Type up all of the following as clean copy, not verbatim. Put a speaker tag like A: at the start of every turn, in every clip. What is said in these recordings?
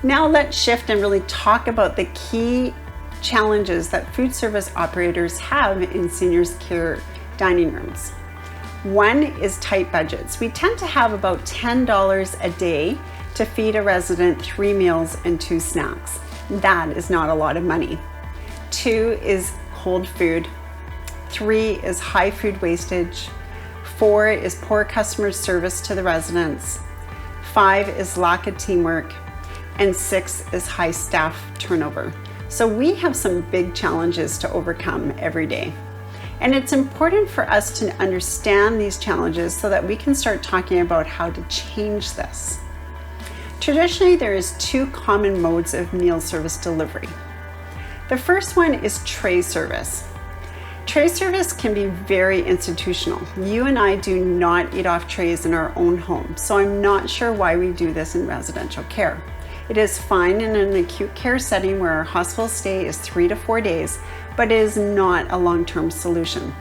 A: Now let's shift and really talk about the key challenges that food service operators have in seniors care dining rooms. One is tight budgets. We tend to have about $10 a day to feed a resident 3 meals and 2 snacks. That is not a lot of money. 2 is cold food. 3 is high food wastage. 4 is poor customer service to the residents. 5 is lack of teamwork. And 6 is high staff turnover. So we have some big challenges to overcome every day. And it's important for us to understand these challenges so that we can start talking about how to change this. Traditionally, there is 2 common modes of meal service delivery. The first one is tray service. Tray service can be very institutional. You and I do not eat off trays in our own home, so I'm not sure why we do this in residential care. It is fine in an acute care setting where our hospital stay is 3 to 4 days, but it is not a long-term solution.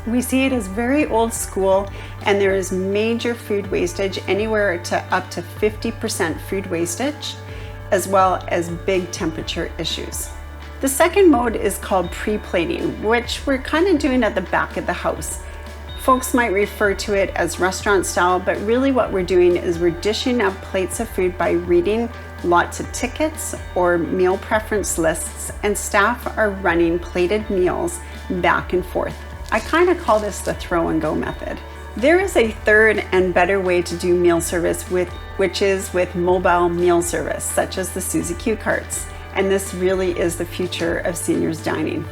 A: We see it as very old school, and there is major food wastage, anywhere to up to 50% food wastage, as well as big temperature issues. The second mode is called pre-plating, which we're kind of doing at the back of the house. Folks might refer to it as restaurant style, but really what we're doing is we're dishing up plates of food by reading lots of tickets or meal preference lists, and staff are running plated meals back and forth. I kind of call this the throw and go method. There is a third and better way to do meal service which is with mobile meal service, such as the SuzyQ carts. And this really is the future of seniors dining.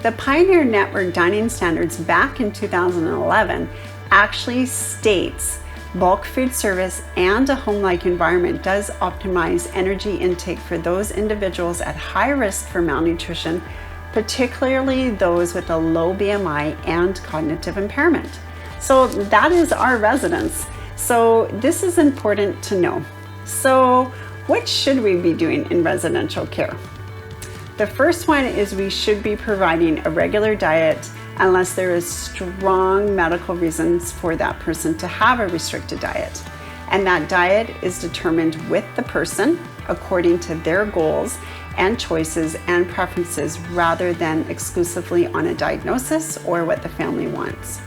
A: The Pioneer Network Dining Standards back in 2011 actually states bulk food service and a home-like environment does optimize energy intake for those individuals at high risk for malnutrition, particularly those with a low BMI and cognitive impairment. So that is our residents. So this is important to know. So what should we be doing in residential care? The first one is we should be providing a regular diet unless there is strong medical reasons for that person to have a restricted diet. And that diet is determined with the person according to their goals and choices and preferences rather than exclusively on a diagnosis or what the family wants.